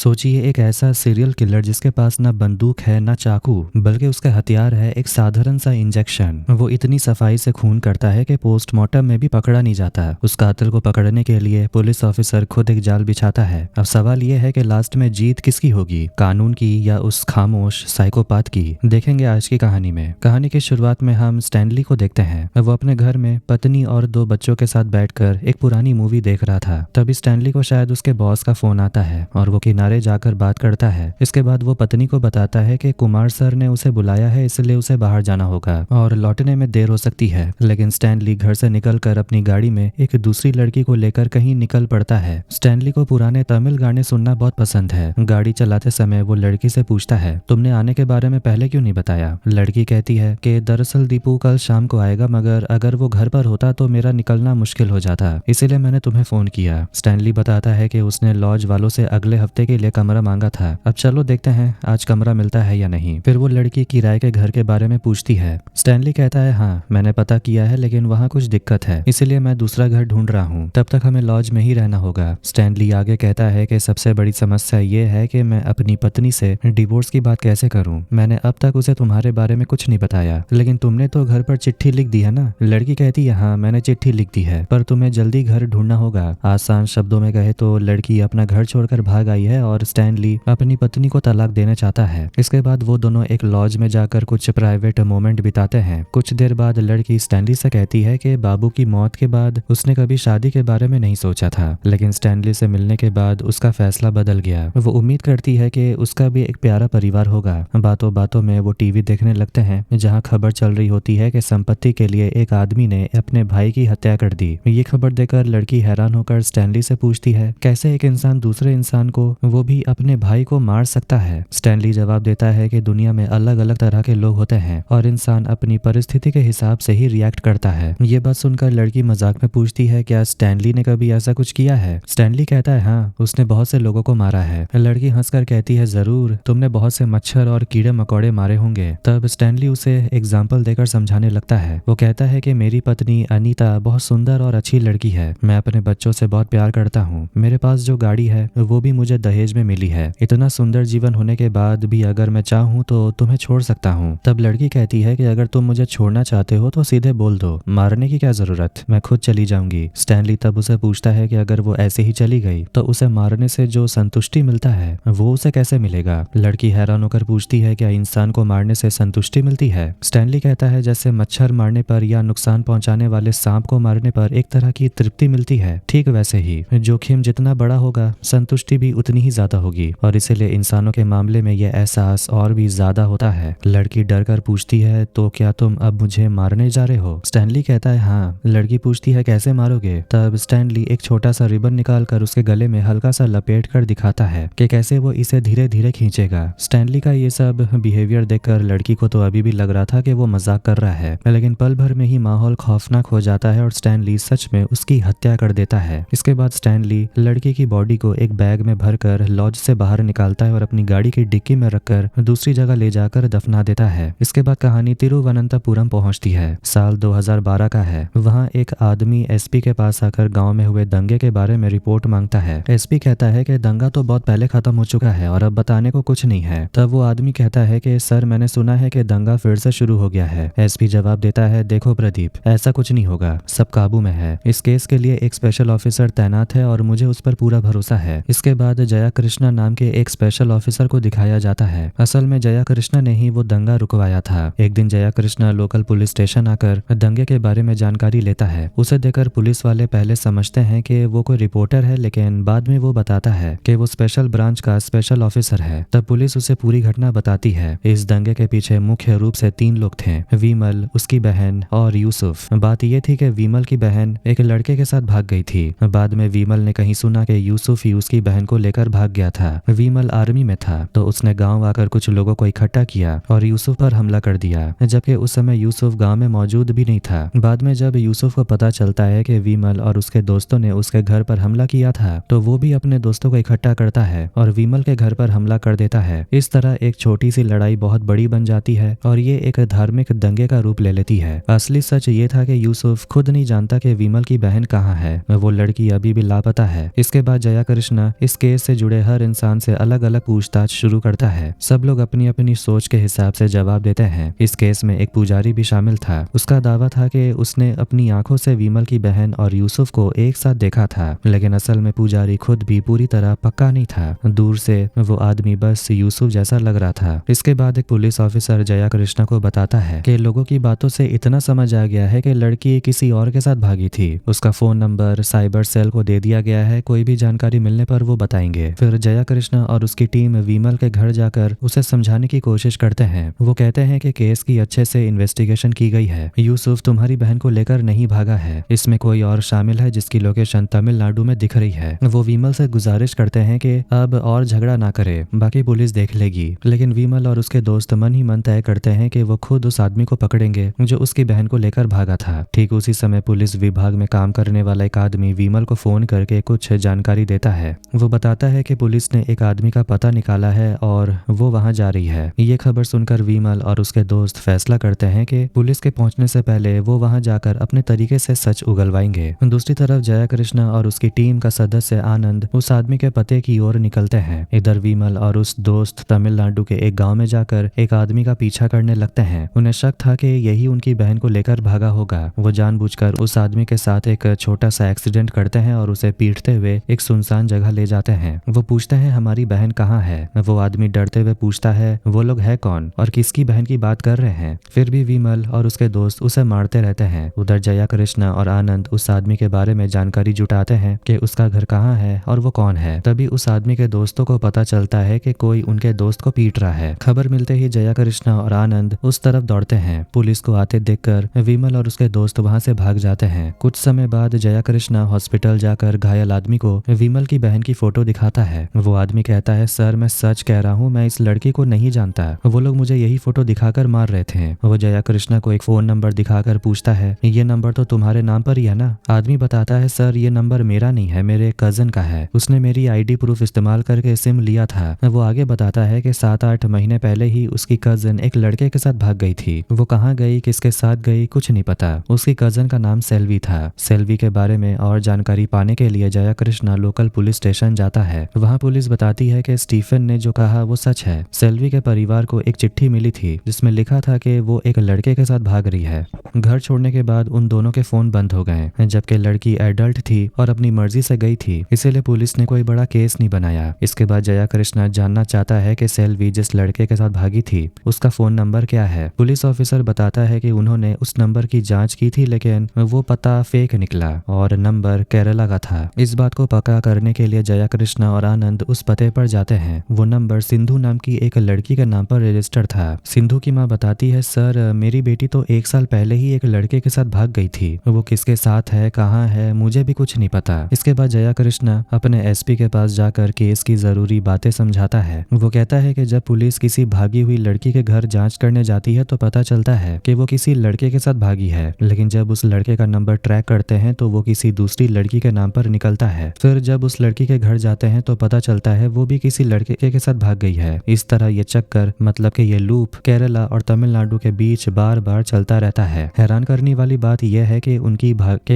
सोचिए एक ऐसा सीरियल किलर जिसके पास ना बंदूक है ना चाकू, बल्कि उसका हथियार है एक साधारण सा इंजेक्शन। वो इतनी सफाई से खून करता है कि पोस्टमार्टम में भी पकड़ा नहीं जाता। उस कातिल को पकड़ने के लिए पुलिस ऑफिसर खुद एक जाल बिछाता है। अब सवाल ये है कि लास्ट में जीत किसकी होगी, कानून की या उस खामोश साइकोपाथ की? देखेंगे आज की कहानी में। कहानी की शुरुआत में हम स्टैनली को देखते हैं। वो अपने घर में पत्नी और 2 बच्चों के साथ बैठकर एक पुरानी मूवी देख रहा था। तभी स्टैनली को शायद उसके बॉस का फोन आता है और वो किनारे जाकर बात करता है। इसके बाद वो पत्नी को बताता है कि कुमार सर ने उसे बुलाया है, इसलिए उसे बाहर जाना होगा और लौटने में देर हो सकती है। लेकिन स्टैनली घर से निकलकर अपनी गाड़ी में एक दूसरी लड़की को लेकर कहीं निकल पड़ता है। स्टैनली को पुराने तमिल गाने सुनना बहुत पसंद है। गाड़ी चलाते समय वो लड़की से पूछता है, तुमने आने के बारे में पहले क्यों नहीं बताया? लड़की कहती है कि दरअसल दीपू कल शाम को आएगा, मगर अगर वो घर पर होता तो मेरा निकलना मुश्किल हो जाता, इसीलिए मैंने तुम्हें फोन किया। स्टैनली बताता है कि उसने लॉज वालों से अगले हफ्ते के लिए कमरा मांगा था। अब चलो देखते हैं आज कमरा मिलता है या नहीं। फिर वो लड़की किराए के घर के बारे में पूछती है। स्टैनली कहता है, हाँ मैंने पता किया है, लेकिन वहाँ कुछ दिक्कत है, इसीलिए मैं दूसरा घर ढूंढ रहा हूँ। तब तक हमें लॉज में ही रहना होगा। स्टैनली आगे कहता है कि सबसे बड़ी समस्या ये है कि मैं अपनी पत्नी से डिवोर्स की बात कैसे करूँ। मैंने अब तक उसे तुम्हारे बारे में कुछ नहीं बताया, लेकिन तुमने तो घर पर चिट्ठी लिख दी है ना? लड़की कहती है, हाँ मैंने चिट्ठी लिख दी है, पर तुम्हें जल्दी घर ढूंढना होगा। आसान शब्दों में कहे तो लड़की अपना घर छोड़कर भाग आई है और स्टैनली अपनी पत्नी को तलाक देना चाहता है। इसके बाद वो दोनों एक लॉज में जाकर कुछ प्राइवेट मोमेंट बिताते हैं। कुछ देर बाद लड़की स्टैनली से कहती है कि बाबू की मौत के बाद उसने कभी शादी के बारे में नहीं सोचा था, लेकिन स्टैनली से मिलने के बाद उसका फैसला बदल गया। वो उम्मीद करती है कि उसका भी एक प्यारा परिवार होगा। बातों बातों में वो टीवी देखने लगते हैं, जहाँ खबर चल रही होती है कि संपत्ति के लिए एक आदमी ने अपने भाई की हत्या कर दी। ये खबर देखकर लड़की हैरान होकर स्टैनली से पूछती है, कैसे एक इंसान दूसरे इंसान को, वो भी अपने भाई को, मार सकता है? स्टैनली जवाब देता है कि दुनिया में अलग अलग तरह के लोग होते हैं और इंसान अपनी परिस्थिति के हिसाब से ही रिएक्ट करता है। ये बात सुनकर लड़की मजाक में पूछती है, क्या स्टैनली ने कभी ऐसा कुछ किया है? स्टैनली कहता है, हाँ उसने बहुत से लोगों को मारा है। लड़की हंसकर कहती है, जरूर, तुमने बहुत से मच्छर और कीड़े मकोड़े मारे होंगे। तब स्टैनली उसे एग्जाम्पल देकर समझाने लगता है। वो कहता है कि मेरी पत्नी अनीता बहुत सुंदर और अच्छी लड़की है। मैं अपने बच्चों से बहुत प्यार करता हूँ। मेरे पास जो गाड़ी है वो भी मुझे दहेज में मिली है। इतना सुंदर जीवन होने के बाद भी अगर मैं चाहूँ तो तुम्हें छोड़ सकता हूँ। तब लड़की कहती है कि अगर तुम मुझे छोड़ना चाहते हो तो सीधे बोल दो, मारने की क्या जरूरत, मैं खुद चली जाऊंगी। स्टैनली तब उसे पूछता है कि अगर वो ऐसे ही चली गई तो उसे मारने से जो संतुष्टि मिलता है वो उसे कैसे मिलेगा? लड़की हैरान होकर पूछती है, क्या इंसान को मारने से संतुष्टि मिलती है? स्टैनली कहता है, जैसे मच्छर मारने पर या नुकसान पहुंचाने वाले सांप को मारने पर एक तरह की तृप्ति मिलती है, ठीक वैसे ही जोखिम जितना बड़ा होगा संतुष्टि भी उतनी ही ज्यादा होगी, और इसीलिए इंसानों के मामले में यह एहसास और भी ज्यादा होता है। लड़की डर कर पूछती है, तो क्या तुम अब मुझे मारने जा रहे हो? स्टैनली कहता है, हाँ। लड़की पूछती है, कैसे मारोगे? तब स्टैनली एक छोटा सा रिबन निकाल कर उसके गले में हल्का सा लपेट कर दिखाता है कि कैसे वो इसे धीरे धीरे खींचेगा। स्टैनली का ये सब बिहेवियर देखकर लड़की को तो अभी भी लग रहा था कि वो मजाक कर रहा है, लेकिन पल भर में ही माहौल खौफनाक हो जाता है और स्टैनली सच में उसकी हत्या कर देता है। इसके बाद स्टैनली लड़की की बॉडी को एक बैग में भरकर लॉज से बाहर निकालता है और अपनी गाड़ी की डिक्की में रखकर दूसरी जगह ले जाकर दफना देता है। इसके बाद कहानी तिरुवनंतपुरम पहुंचती है। साल 2012 का है। वहां एक आदमी एसपी के पास आकर गांव में हुए दंगे के बारे में रिपोर्ट मांगता है। एसपी कहता है कि दंगा तो बहुत पहले खत्म हो चुका है और अब बताने को कुछ नहीं है। तब वो आदमी कहता है कि सर, मैंने सुना है कि दंगा फिर से शुरू हो गया है। एसपी जवाब देता है, देखो प्रदीप, ऐसा कुछ नहीं होगा, सब काबू में है। इस केस के लिए एक स्पेशल ऑफिसर तैनात है और मुझे उस पर पूरा भरोसा है। इसके बाद जया कृष्णा नाम के एक स्पेशल ऑफिसर को दिखाया जाता है। असल में जया कृष्णा ने ही वो दंगा रुकवाया था। एक दिन Jaya Krishna local police station आकर दंगे के बारे में जानकारी लेता है। उसे देखकर पुलिस वाले पहले समझते हैं कि वो कोई रिपोर्टर है, लेकिन बाद में वो बताता है कि वो स्पेशल ब्रांच का स्पेशल ऑफिसर है। तब पुलिस उसे पूरी घटना बताती है। इस दंगे के पीछे मुख्य रूप से 3 लोग थे, विमल, उसकी बहन और यूसुफ। बात ये थी कि विमल की बहन एक लड़के के साथ भाग गई थी। बाद में विमल ने कहीं सुना कि यूसुफ ही उसकी बहन को लेकर भाग गया था। विमल आर्मी में था, तो उसने गांव आकर कुछ लोगों को इकट्ठा किया और यूसुफ पर हमला कर दिया, जबकि उस समय यूसुफ गांव में मौजूद भी नहीं था। बाद में जब यूसुफ को पता चलता है कि विमल और उसके दोस्तों ने उसके घर पर हमला किया था, तो वो भी अपने दोस्तों को इकट्ठा करता है और विमल के घर पर हमला कर देता है। इस तरह एक छोटी सी लड़ाई बहुत बड़ी बन जाती है और ये एक धार्मिक दंगे का रूप ले लेती है। असली सच ये था कि यूसुफ खुद नहीं जानता कि विमल की बहन कहाँ है। वो लड़की अभी भी लापता है। इसके बाद जया कृष्णा इस केस से जुड़े जुड़े हर इंसान से अलग अलग पूछताछ शुरू करता है। सब लोग अपनी अपनी सोच के हिसाब से जवाब देते हैं। इस केस में एक पुजारी भी शामिल था। उसका दावा था कि उसने अपनी आंखों से विमल की बहन और यूसुफ को एक साथ देखा था, लेकिन असल में पुजारी खुद भी पूरी तरह पक्का नहीं था। दूर से वो आदमी बस यूसुफ जैसा लग रहा था। इसके बाद एक पुलिस ऑफिसर जया कृष्णा को बताता है कि लोगों की बातों से इतना समझ आ गया है कि लड़की किसी और के साथ भागी थी। उसका फोन नंबर साइबर सेल को दे दिया गया है, कोई भी जानकारी मिलने पर वो बताएंगे। फिर जया कृष्णा और उसकी टीम विमल के घर जाकर उसे समझाने की कोशिश करते हैं। वो कहते हैं कि केस की अच्छे से इन्वेस्टिगेशन की गई है। यूसुफ तुम्हारी बहन को लेकर नहीं भागा है, इसमें कोई और शामिल है जिसकी लोकेशन तमिलनाडु में दिख रही है। वो विमल से गुजारिश करते हैं कि अब और झगड़ा ना करे, बाकी पुलिस देख लेगी। लेकिन विमल और उसके दोस्त मन ही मन तय करते हैं कि वो खुद उस आदमी को पकड़ेंगे जो उसकी बहन को लेकर भागा था। ठीक उसी समय पुलिस विभाग में काम करने वाला एक आदमी विमल को फोन करके कुछ जानकारी देता है। वो बताता है कि पुलिस ने एक आदमी का पता निकाला है और वो वहां जा रही है। ये खबर सुनकर विमल और उसके दोस्त फैसला करते हैं कि पुलिस के पहुंचने से पहले वो वहां जाकर अपने तरीके से सच उगलवाएंगे। दूसरी तरफ जया कृष्णा और उसकी टीम का सदस्य आनंद उस आदमी के पते की ओर निकलते हैं। इधर विमल और उस दोस्त तमिलनाडु के एक गांव में जाकर एक आदमी का पीछा करने लगते हैं। उन्हें शक था कि यही उनकी बहन को लेकर भागा होगा। वो जानबूझकर उस आदमी के साथ एक छोटा सा एक्सीडेंट करते हैं और उसे पीटते हुए एक सुनसान जगह ले जाते हैं। वो पूछते हैं हमारी बहन कहाँ है। वो आदमी डरते हुए पूछता है वो लोग है कौन और किसकी बहन की बात कर रहे हैं। फिर भी विमल और उसके दोस्त उसे मारते रहते हैं। उधर जया कृष्णा और आनंद उस आदमी के बारे में जानकारी जुटाते हैं कि उसका घर कहाँ है और वो कौन है। तभी उस आदमी के दोस्तों को पता चलता है कि कोई उनके दोस्त को पीट रहा है। खबर मिलते ही जया कृष्णा और आनंद उस तरफ दौड़ते हैं। पुलिस को आते देखकर विमल और उसके दोस्त वहां से भाग जाते हैं। कुछ समय बाद जया कृष्णा हॉस्पिटल जाकर घायल आदमी को विमल की बहन की फोटो दिखाता है। वो आदमी कहता है सर मैं सच कह रहा हूँ, मैं इस लड़की को नहीं जानता, वो लोग मुझे यही फोटो दिखाकर मार रहे थे। वो जया कृष्णा को एक फोन नंबर दिखाकर पूछता है ये नंबर तो तुम्हारे नाम पर ही है ना। आदमी बताता है सर ये नंबर मेरा नहीं है, मेरे कजन का है, उसने मेरी आईडी प्रूफ इस्तेमाल करके सिम लिया था। वो आगे बताता है कि 7-8 महीने पहले ही उसकी कजन एक लड़के के साथ भाग गई थी। वो कहाँ गई किसके साथ गई कुछ नहीं पता। उसकी कजन का नाम सेल्वी था। सेल्वी के बारे में और जानकारी पाने के लिए Jaya Krishna local police station जाता है। वहाँ पुलिस बताती है कि स्टीफन ने जो कहा वो सच है। सेल्वी के परिवार को एक चिट्ठी मिली थी जिसमें लिखा था कि वो एक लड़के के साथ भाग रही है। घर छोड़ने के बाद उन दोनों के फोन बंद हो गए, जबकि लड़की एडल्ट थी और अपनी मर्जी से गई थी, इसीलिए पुलिस ने कोई बड़ा केस नहीं बनाया। इसके बाद जया कृष्णा जानना चाहता है कि सेल्वी जिस लड़के के साथ भागी थी उसका फोन नंबर क्या है। पुलिस ऑफिसर बताता है कि उन्होंने उस नंबर की जांच की थी लेकिन वो पता फेक निकला और नंबर केरला का था। इस बात को पक्का करने के लिए जया कृष्णा और आनंद उस पते पर जाते हैं। वो नंबर सिंधु नाम की एक लड़की के नाम पर रजिस्टर्ड था। सिंधु की माँ बताती है सर मेरी बेटी तो 1 साल पहले ही एक लड़के के साथ भाग गई थी, वो किसके साथ है कहाँ है मुझे भी कुछ नहीं पता। इसके बाद जया कृष्णा अपने एसपी के पास जाकर केस की जरूरी बातें समझाता है। वो कहता है कि जब पुलिस किसी भागी हुई लड़की के घर जांच करने जाती है तो पता चलता है कि वो किसी लड़के के साथ भागी है, लेकिन जब उस लड़के का नंबर ट्रैक करते हैं तो वो किसी दूसरी लड़की के नाम पर निकलता है। फिर जब उस लड़की के घर जाते हैं तो पता चलता है वो भी किसी लड़के के साथ भाग गई है। इस तरह ये चक्कर मतलब कि ये लूप केरला और तमिलनाडु के बीच बार बार चलता रहता है। हैरान करने वाली बात यह है कि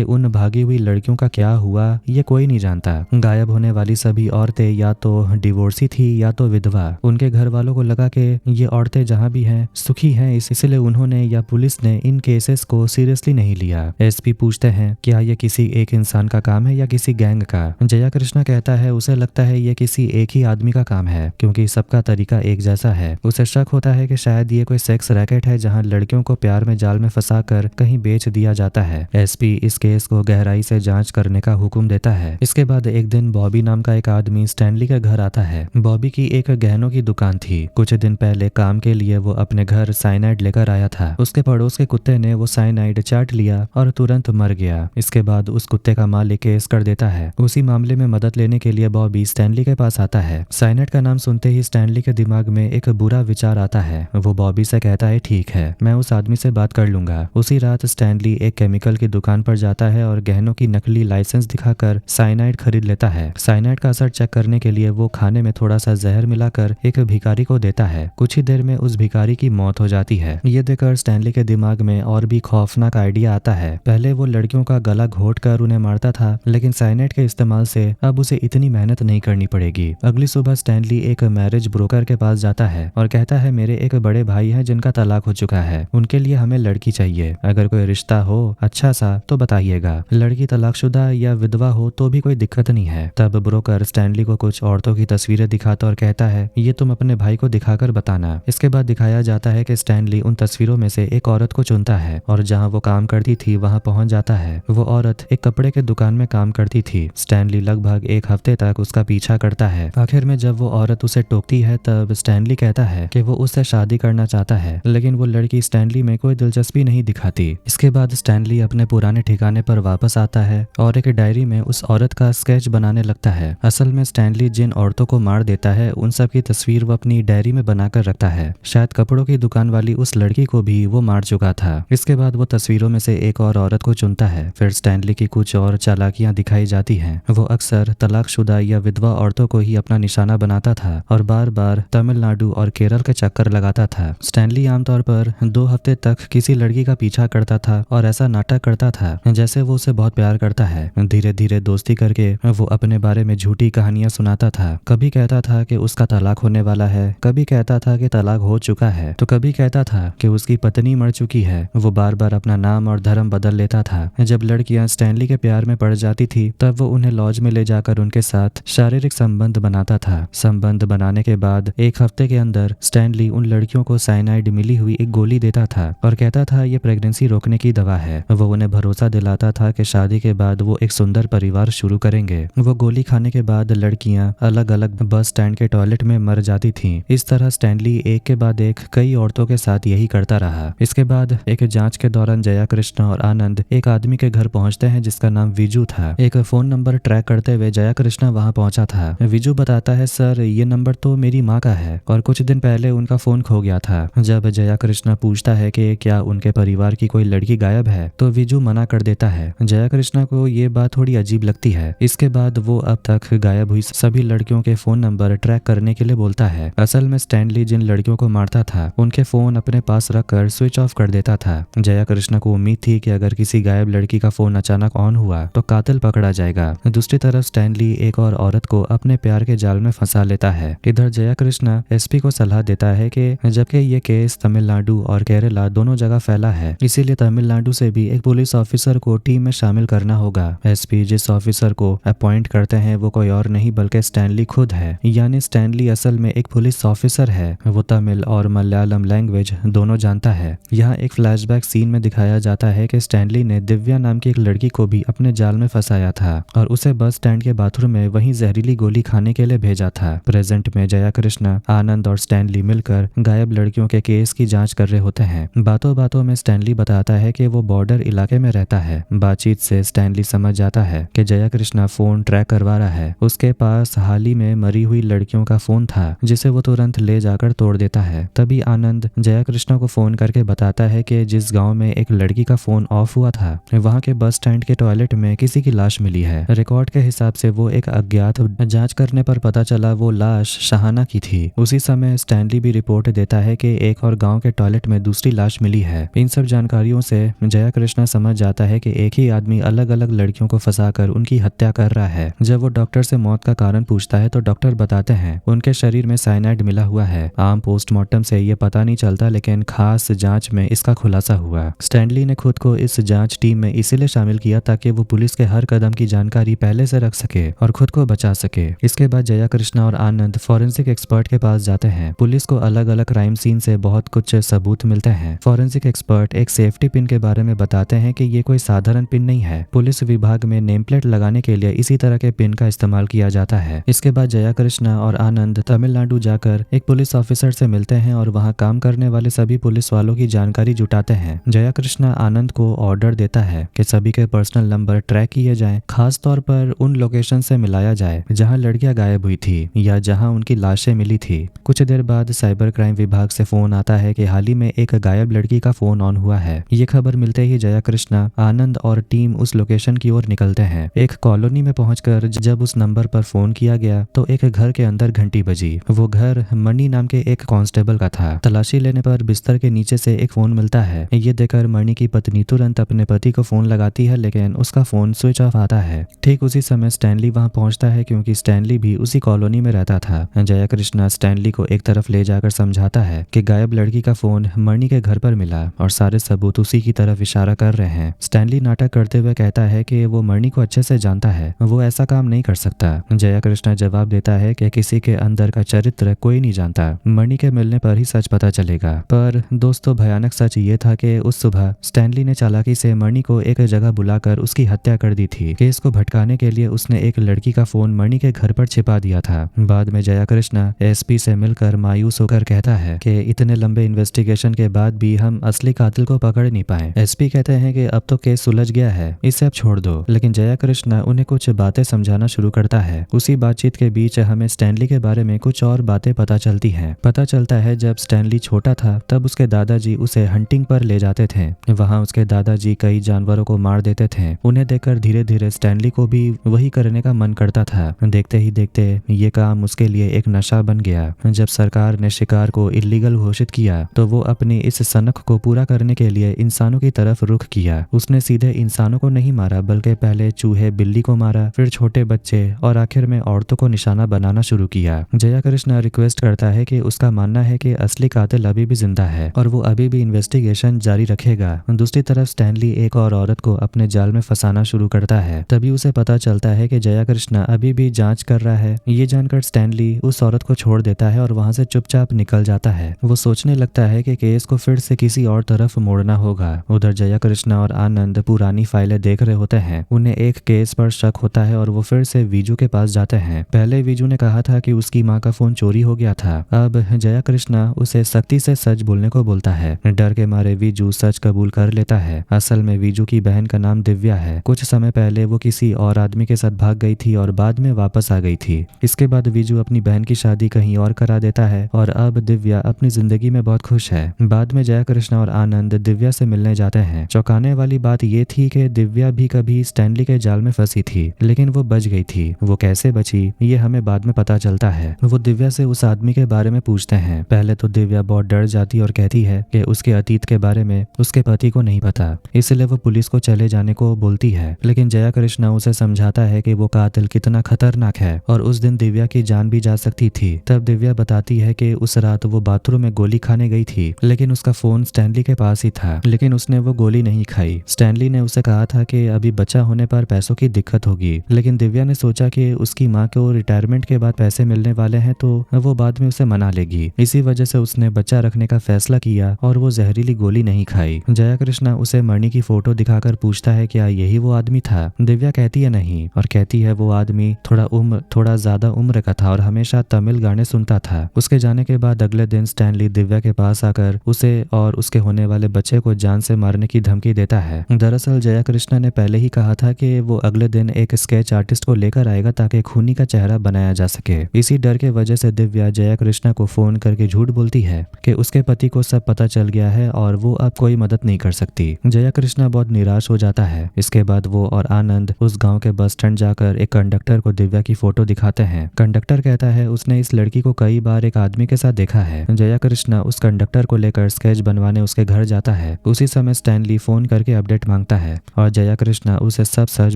उन भागी हुई लड़कियों का क्या हुआ ये कोई नहीं जानता। गायब होने वाली सभी औरतें या तो डिवोर्सी थी या तो विधवा। उनके घर वालों को लगा कि ये औरतें जहाँ भी हैं सुखी हैं, इसलिए उन्होंने या पुलिस ने इन केसेस को सीरियसली नहीं लिया। एसपी पूछते हैं क्या ये किसी एक इंसान का काम है या किसी गैंग का। जया कृष्णा कहता है उसे लगता है ये किसी एक ही आदमी का काम है क्योंकि सबका तरीका एक जैसा है। उसे शक होता है कि शायद ये कोई सेक्स रैकेट है जहाँ लड़कियों को प्यार में जाल में फंसाकर कहीं बेच दिया जाता है। एसपी इस केस को गहराई से जांच करने का हुक्म देता है। इसके बाद एक दिन बॉबी नाम का एक आदमी स्टैनली के घर आता है। बॉबी की एक गहनों की दुकान थी। कुछ दिन पहले काम के लिए वो अपने घर साइनाइड लेकर आया था। उसके पड़ोस के कुत्ते ने वो साइनाइड चाट लिया और तुरंत मर गया। इसके बाद उस कुत्ते का मालिक केस कर देता है। उसी मामले में मदद लेने के लिए बॉबी स्टैनली के पास आता है। साइनाइड का नाम सुनते ही स्टैनली के दिमाग में एक बुरा विचार आता है। वो बॉबी से कहता है ठीक है मैं उस आदमी से बात कर लूंगा। उसी रात स्टैनली एक केमिकल की दुकान पर जाता है और गहनों की नकली लाइसेंस दिखाकर साइनाइड खरीद लेता है। साइनाइड का असर चेक करने के लिए वो खाने में थोड़ा सा जहर मिलाकर एक भिखारी को देता है। कुछ ही देर में उस भिखारी की मौत हो जाती है। ये देखकर स्टैनली के दिमाग में और भी खौफनाक आइडिया आता है। पहले वो लड़कियों का गला घोट कर उन्हें मारता था, लेकिन साइनाइड के इस्तेमाल से अब उसे इतनी मेहनत नहीं करनी पड़ेगी। अगली सुबह स्टैनली एक मैरिज ब्रोकर के पास जाता है और कहता है मेरे एक बड़े भाई हैं जिनका तलाक हो चुका है, उनके लिए हमें लड़की चाहिए। अगर कोई रिश्ता हो अच्छा सा तो बताइएगा। लड़की तलाकशुदा या विधवा हो तो भी कोई दिक्कत नहीं है। तब ब्रोकर स्टैनली को कुछ औरतों की तस्वीरें दिखाता और कहता है ये तुम अपने भाई को दिखाकर बताना। इसके बाद दिखाया जाता है कि स्टैनली उन तस्वीरों में से एक औरत को चुनता है और जहां वो काम करती थी वहां पहुंच जाता है। वो औरत एक कपड़े के दुकान में काम करती थी। स्टैनली लगभग एक हफ्ते तक उसका पीछा करता है। आखिर में जब वो औरत उसे टोकती है तब स्टैनली कहता है कि वो उससे शादी करना चाहता है, लेकिन वो लड़की स्टैनली में कोई दिलचस्पी नहीं दिखाती। इसके बाद स्टैनली अपने पुराने ठिकाने पर वापस आता है और एक डायरी में उस औरत का स्केच बनाने लगता है। असल में स्टैनली जिन औरतों को मार देता है उन सब की तस्वीर वो अपनी डायरी में बनाकर रखता है। शायद कपड़ों की दुकान वाली उस लड़की को भी वो मार चुका था। इसके बाद वो तस्वीरों में से एक और औरत को चुनता है। फिर स्टैनली की कुछ और चालाकियां दिखाई जाती हैं। वो अक्सर तलाकशुदा या विधवा औरतों को ही अपना निशाना बनाता था और बार बार तमिलनाडु और केरल के चक्कर लगाता था। स्टैनली आमतौर पर 2 हफ्ते तक किसी लड़की का पीछा करता था और ऐसा नाटक करता था जैसे वो उसे बहुत प्यार करता है। धीरे धीरे दोस्ती करके वो अपने बारे में झूठी कहानियां सुनाता था। कभी कहता था कि उसका तलाक होने वाला है, कभी कहता था कि तलाक हो चुका है, तो कभी कहता था कि उसकी पत्नी मर चुकी है। वो बार बार अपना नाम और धर्म बदल लेता था। जब लड़कियां स्टैनली के प्यार में पड़ जाती थी तब वो उन्हें लॉज में ले जाकर उनके साथ शारीरिक संबंध बनाता था। संबंध बनाने के बाद एक हफ्ते के अंदर स्टैनली उन लड़कियों को साइनाइड मिली हुई एक गोली देता था और कहता था ये प्रेगनेंसी रोकने की दवा है। वो उन्हें भरोसा दिलाता था कि शादी के बाद वो एक सुंदर परिवार शुरू करेंगे। वो गोली खाने के बाद लड़कियां अलग अलग बस स्टैंड के टॉयलेट में मर जाती थीं। इस तरह स्टैनली एक के बाद एक कई औरतों के साथ यही करता रहा। इसके बाद एक जांच के दौरान जया कृष्णा और आनंद एक आदमी के घर पहुंचते हैं जिसका नाम विजू था। एक फोन नंबर ट्रैक करते हुए जया कृष्णा वहां पहुंचा था। विजू बताता है सर ये नंबर तो मेरी माँ का है और कुछ दिन पहले उनका फोन खो गया था। जब जया कृष्णा पूछता है कि क्या उनके परिवार की कोई लड़की गायब है तो विजू मना कर देता है। जया कृष्णा को ये बात थोड़ी अजीब लगती है। इसके बाद वो अब तक गायब हुई सभी लड़कियों के फोन नंबर ट्रैक करने के लिए बोलता है। असल में स्टैनली जिन लड़कियों को मारता था उनके फोन अपने पास रखकर स्विच ऑफ कर देता था। जया कृष्णा को उम्मीद थी कि अगर किसी गायब लड़की का फोन अचानक ऑन हुआ तो कातिल पकड़ा जाएगा। दूसरी तरफ स्टैनली एक और औरत को अपने प्यार के जाल में फंसा लेता है। इधर जया कृष्णा एसपी को सलाह देता है कि जबकि ये केस तमिलनाडु और केरला दोनों जगह फैला है, इसीलिए तमिलनाडु से भी एक पुलिस ऑफिसर को टीम में शामिल करना होगा। एसपी जिस ऑफिसर को अपॉइंट करते हैं वो कोई और नहीं बल्कि स्टैनली खुद है। यानी स्टैनली असल में एक पुलिस ऑफिसर है। वो तमिल और मलयालम लैंग्वेज दोनों जानता है। यहाँ एक फ्लैशबैक सीन में दिखाया जाता है कि स्टैनली ने दिव्या नाम की एक लड़की को भी अपने जाल में फंसाया था और उसे बस स्टैंड के बाथरूम में वहीं जहरीली गोली खाने के लिए भेजा था। प्रेजेंट में जया कृष्णा, आनंद और स्टैनली मिलकर गायब लड़कियों के केस की जांच कर रहे होते हैं। बातों बातों में स्टैनली बताता है कि वो बॉर्डर इलाके में रहता है। बातचीत से स्टैनली समझ जाता है कि जया कृष्णा फोन ट्रैक करवा रहा है। उसके पास हाल ही में मरी हुई लड़कियों का फोन था जिसे वो तुरंत ले जाकर तोड़ देता है। तभी आनंद जया कृष्णा को फोन करके बताता है कि जिस गांव में एक लड़की का फोन ऑफ हुआ था वहां के बस स्टैंड के टॉयलेट में किसी की लाश मिली है। रिकॉर्ड के हिसाब से वो एक अज्ञात, जांच करने पर पता चला वो लाश शहाना की थी। उसी समय स्टैनली भी रिपोर्ट देता है कि एक और गांव के टॉयलेट में दूसरी लाश मिली है। इन सब जानकारियों से जया कृष्णा समझ जाता है कि एक ही आदमी अलग अलग लड़कियों को फंसाकर उनकी हत्या कर रहा है। जब वो डॉक्टर से मौत का कारण पूछता है तो डॉक्टर बताते हैं उनके शरीर में साइनाइड मिला हुआ है। आम पोस्टमार्टम से ये पता नहीं चलता लेकिन खास जांच में इसका खुलासा हुआ। स्टैनली ने खुद को इस जांच टीम में इसीलिए शामिल किया ताकि वो पुलिस के हर कदम की जानकारी पहले से रख सके और खुद को बचा सके। इसके बाद जया कृष्णा और आनंद फॉरेंसिक एक्सपर्ट के पास जाते हैं। पुलिस को अलग अलग क्राइम सीन से बहुत कुछ सबूत मिलते हैं। फॉरेंसिक एक्सपर्ट एक सेफ्टी पिन के बारे में बताते हैं कि ये कोई साधारण पिन नहीं है। पुलिस विभाग में नेम प्लेट लगाने के लिए इसी तरह के पिन का इस्तेमाल किया जाता है। इसके बाद जया कृष्णा और आनंद तमिलनाडु जाकर एक पुलिस ऑफिसर से मिलते हैं और वहां काम करने वाले सभी पुलिस वालों की जानकारी जुटाते हैं। जया कृष्णा आनंद को ऑर्डर देता है कि सभी के पर्सनल नंबर ट्रैक किए जाएं, खास तौर पर उन लोकेशन से मिलाया जाए जहां लड़कियां गायब हुई थी या जहां उनकी लाशें मिली थी। कुछ देर बाद साइबर क्राइम विभाग से फोन आता है कि हाल ही में एक गायब लड़की का फोन ऑन हुआ है। ये खबर मिलते ही जया कृष्णा, आनंद और टीम उस लोकेशन की ओर निकलते हैं। एक कॉलोनी में पहुंचकर जब उस नंबर पर फोन किया गया तो एक घर के अंदर घंटी बजी। वो घर मणि नाम के एक कांस्टेबल का था। तलाशी लेने पर बिस्तर के नीचे से एक फोन मिलता है। ये देखकर मणि की पत्नी तुरंत अपने पति को फोन लगाती है लेकिन उसका फोन स्विच ऑफ आता है। ठीक उसी समय स्टैनली वहां पहुंचता है क्योंकि स्टैनली भी उसी कॉलोनी में रहता था। जया कृष्णा स्टैनली को एक तरफ ले जाकर समझाता है कि गायब लड़की का फोन मणि के घर पर मिला और सारे सबूत उसी की तरफ इशारा कर रहे हैं। स्टैनली नाटक करते हुए कहता है कि वो मणि को अच्छे से जानता है, वो ऐसा काम नहीं कर सकता। जया कृष्णा जवाब देता है कि किसी के अंदर का चरित्र कोई नहीं जानता, मणि के मिलने पर ही सच पता चलेगा। पर दोस्तों, भयानक सच ये था कि उस सुबह स्टैनली ने चालाकी से मणि को एक जगह बुलाकर उसकी हत्या कर दी थी। केस को भटकाने के लिए उसने एक लड़की का फोन मणि के घर पर छिपा दिया था। बाद में जया कृष्णा एसपी से मिलकर मायूस होकर कहता है कि इतने लंबे इन्वेस्टिगेशन के बाद भी हम असली कातिल को पकड़ नहीं पाए। एसपी कहते हैं कि अब तो केस सुलझ गया है, इसे अब छोड़ दो। लेकिन जया कृष्णा उन्हें कुछ बातें समझाना शुरू करता है। उसी बातचीत के बीच हमें स्टैनली के बारे में कुछ और बातें पता चलती हैं। पता चलता है जब स्टैनली छोटा था तब उसके दादाजी उसे हंटिंग पर ले जाते थे। वहाँ उसके दादाजी कई जानवरों को मार देते थे। उन्हें देखकर धीरे धीरे स्टैनली को भी वही करने का मन करता था। देखते ही देखते ये काम उसके लिए एक नशा बन गया। जब सरकार ने शिकार को इलीगल घोषित किया तो वो अपनी इस सनक को पूरा करने के लिए इंसानों की तरफ रुख किया। उसने सीधे इंसानों को नहीं मारा, बल्कि पहले चूहे बिल्ली को मारा, फिर छोटे बच्चे और आखिर में औरतों को निशाना बनाना शुरू किया। जया कृष्णा रिक्वेस्ट करता है कि उसका मानना है कि असली कातिल अभी भी जिंदा है और वो अभी भी इन्वेस्टिगेशन जारी रखेगा। दूसरी तरफ स्टैनली एक और औरत को अपने जाल में फंसाना शुरू करता है। तभी उसे पता चलता है कि जया कृष्णा अभी भी जांच कर रहा है। ये जानकर स्टैनली उस औरत को छोड़ देता है और वहां से चुपचाप निकल जाता है। वो सोचने लगता है कि केस को फिर से किसी और तरफ मोड़ना होगा। उधर जया कृष्णा और आनंद पुरानी फाइलें देख रहे होते हैं। उन्हें एक केस पर शक होता है और वो फिर से वीजू के पास जाते हैं। पहले वीजू ने कहा था कि उसकी माँ का फोन चोरी हो गया था। अब जया कृष्णा उसे सख्ती से सच बोलने को बोलता है। डर के मारे वीजू सच कबूल कर लेता है। असल में वीजू की बहन का नाम दिव्या है। कुछ समय पहले वो किसी और आदमी के साथ भाग गई थी और बाद में वापस आ गई थी। इसके बाद वीजू अपनी बहन की शादी कहीं और करा देता है और अब दिव्या अपनी जिंदगी में बहुत खुश है। बाद में जया कृष्णा और आनंद दिव्या से मिलने जाते हैं। चौंकाने वाली बात ये थी कि दिव्या भी कभी स्टैनली के जाल में फंसी थी, लेकिन वो बच गई थी। वो कैसे बची ये हमें बाद में पता चलता है। वो दिव्या से उस आदमी के बारे में पूछते हैं। पहले तो दिव्या बहुत डर जाती और कहती है कि उसके अतीत के बारे में उसके पति को नहीं पता, इसलिए वो पुलिस को चले जाने को बोलती है। लेकिन जया कृष्णा उसे समझाता है कि वो कातिल कितना खतरनाक है और उस दिन दिव्या की जान भी जा सकती थी। तब दिव्या बताती है कि उस रात वो बाथरूम में गोली खाने गई थी, लेकिन उसका फोन स्टैनली के पास ही था, लेकिन उसने वो गोली नहीं खाई। स्टैनली ने उसे कहा था कि अभी बच्चा होने पर पैसों की दिक्कत होगी, लेकिन दिव्या ने सोचा कि उसकी माँ को रिटायरमेंट के बाद पैसे मिलने वाले हैं तो वो बाद में उसे मना लेगी। इसी वजह से उसने बच्चा रखने का फैसला किया और वो जहरीली गोली नहीं खाई। जया कृष्णा उसे मणि की फोटो दिखाकर पूछता है क्या यही वो आदमी था। दिव्या कहती है नहीं और कहती है वो आदमी थोड़ा ज्यादा उम्र का था और हमेशा तमिल गाने सुनता था। उसके जाने के बाद अगले दिन स्टैनली दिव्या के पास आकर उसे और उसके होने वाले बच्चे को जान से मारने की धमकी देता है। दरअसल जया कृष्णा ने पहले ही कहा था कि वो अगले दिन एक स्केच आर्टिस्ट को लेकर आएगा ताकि खूनी का चेहरा बनाया जा सके। इसी डर के वजह से दिव्या जया कृष्णा को फोन करके झूठ बोलती है कि उसके पति को सब पता चल गया है और वो अब कोई मदद नहीं कर सकती। जया कृष्णा बहुत निराश हो जाता है। इसके बाद वो और आनंद उस गाँव के बस स्टैंड जाकर एक कंडक्टर को दिव्या की फोटो दिखाते हैं। कंडक्टर कहता है उसने इस लड़की को कई बार एक आदमी के साथ देखा है। जया कृष्णा उस कंडक्टर को लेकर स्केच बनवाने उसके घर जाता है। उसी समय स्टैनली फोन करके अपडेट मांगता है और जया कृष्णा उसे सब सच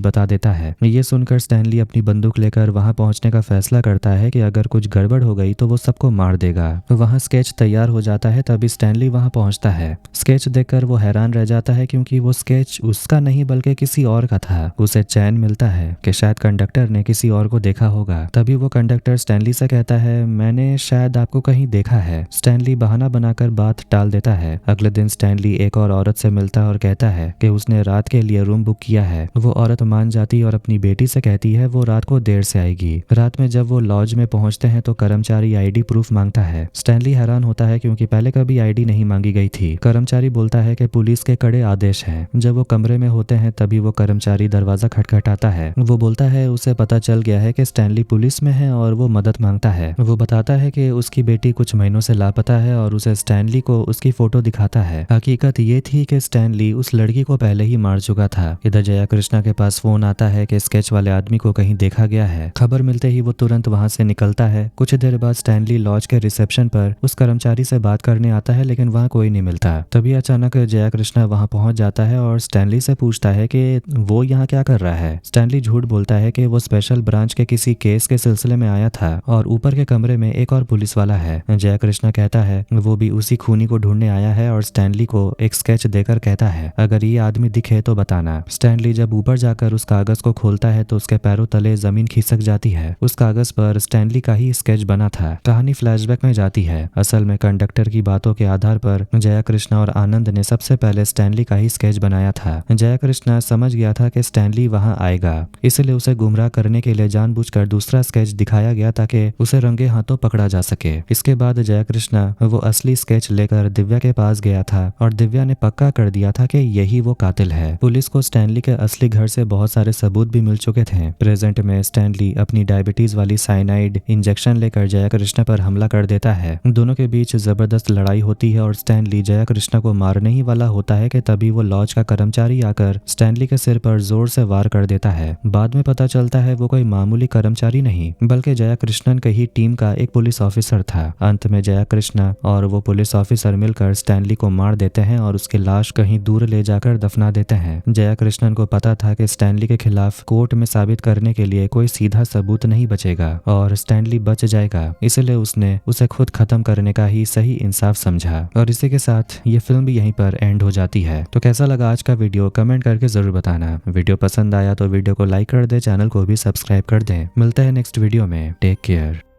बता देता है। ये सुनकर स्टैनली अपनी बंदूक लेकर वहां पहुंचने का फैसला करता है कि अगर कुछ गड़बड़ हो गई तो वो सबको मार देगा। वहां स्केच तैयार हो जाता है, तभी स्टैनली वहां पहुंचता है। स्केच देखकर वो हैरान रह जाता है क्योंकि वो स्केच उसका नहीं बल्कि किसी और का था। उसे चैन मिलता है कि शायद कंडक्टर ने किसी और को देखा होगा। तभी वो कंडक्टर स्टैनली से कहता है मैंने शायद आपको कहीं देखा है। स्टैनली बहाना बनाकर बात टाल देता है। अगले दिन स्टैनली एक और औरत से मिलता है और कहता है कि उसने रात के लिए रूम बुक किया है। वो औरत मान जाती और अपनी बेटी से कहती है वो रात को देर से आएगी। रात में जब वो लॉज में पहुंचते हैं तो कर्मचारी आईडी प्रूफ मांगता है। स्टैनली हैरान होता है क्योंकि पहले कभी आईडी नहीं मांगी गई थी। कर्मचारी बोलता है कि पुलिस के कड़े आदेश हैं। जब वो कमरे में होते हैं तभी वो कर्मचारी दरवाजा खटखटाता है। वो बोलता है उसे पता चल गया है कि स्टैनली पुलिस में है और वो मदद मांगता है। वो बताता है कि उसकी बेटी कुछ महीनों से लापता है और उसे स्टैनली को उसकी फोटो दिखाता है। हकीकत ये थी कि स्टैनली उस लड़की को पहले ही मार चुका था। इधर जया कृष्णा के पास फोन आता है कि स्केच वाले आदमी को कहीं देखा गया है। खबर मिलते ही वो तुरंत वहां से निकलता है। कुछ देर बाद स्टैनली लॉज के रिसेप्शन पर उस कर्मचारी से बात करने आता है, लेकिन वहाँ कोई नहीं मिलता। तभी अचानक जया कृष्णा वहाँ पहुंच जाता है और स्टैनली से पूछता है कि वो यहाँ क्या कर रहा है। स्टैनली झूठ बोलता है कि वो स्पेशल क्रिमिनल ब्रांच के किसी केस के सिलसिले में आया था और ऊपर के कमरे में एक और पुलिस वाला है। जया कृष्णा कहता है वो भी उसी खूनी को ढूंढने आया है और स्टैनली को एक स्केच देकर कहता है अगर ये आदमी दिखे तो बताना। स्टैनली जब ऊपर जाकर उस कागज को खोलता है तो उसके पैरों तले जमीन खिसक जाती है। उस कागज पर स्टैनली का ही स्केच बना था। कहानी फ्लैशबैक में जाती है। असल में कंडक्टर की बातों के आधार पर जया कृष्णा और आनंद ने सबसे पहले स्टैनली का ही स्केच बनाया था। जया कृष्णा समझ गया था कि स्टैनली वहां आएगा, इसलिए उसे गुमराह करने के लिए जानबूझकर दूसरा स्केच दिखाया गया ताकि उसे रंगे हाथों पकड़ा जा सके। इसके बाद जया कृष्णा वो असली स्केच लेकर दिव्या के पास गया था और दिव्या ने पक्का कर दिया था कि यही वो कातिल है। पुलिस को स्टैनली के असली घर से बहुत सारे सबूत भी मिल चुके थे। प्रेजेंट में स्टैनली अपनी डायबिटीज वाली साइनाइड इंजेक्शन लेकर जया कृष्णा पर हमला कर देता है। दोनों के बीच जबरदस्त लड़ाई होती है और स्टैनली जया कृष्णा को मारने ही वाला होता है कि तभी वो लॉज का कर्मचारी आकर स्टैनली के सिर पर जोर से वार कर देता है। बाद में पता चलता है वो कोई मामूली कर्मचारी नहीं बल्कि जया कृष्णन की ही टीम का एक पुलिस ऑफिसर था। अंत में जया कृष्णा और वो पुलिस ऑफिसर मिलकर स्टैनली को मार देते हैं और उसकी लाश कहीं दूर ले जाकर दफना देते हैं। जया कृष्णन को पता था कि स्टैनली के खिलाफ कोर्ट में साबित करने के लिए कोई सीधा सबूत नहीं बचेगा और स्टैनली बच जाएगा, इसलिए उसने उसे खुद खत्म करने का ही सही इंसाफ समझा। और इसी के साथ ये फिल्म भी यहीं पर एंड हो जाती है। तो कैसा लगा आज का वीडियो कमेंट करके जरूर बताना। वीडियो पसंद आया तो वीडियो को लाइक कर दे, चैनल को भी सब्सक्राइब कर दें। मिलते हैं नेक्स्ट वीडियो में। Take care.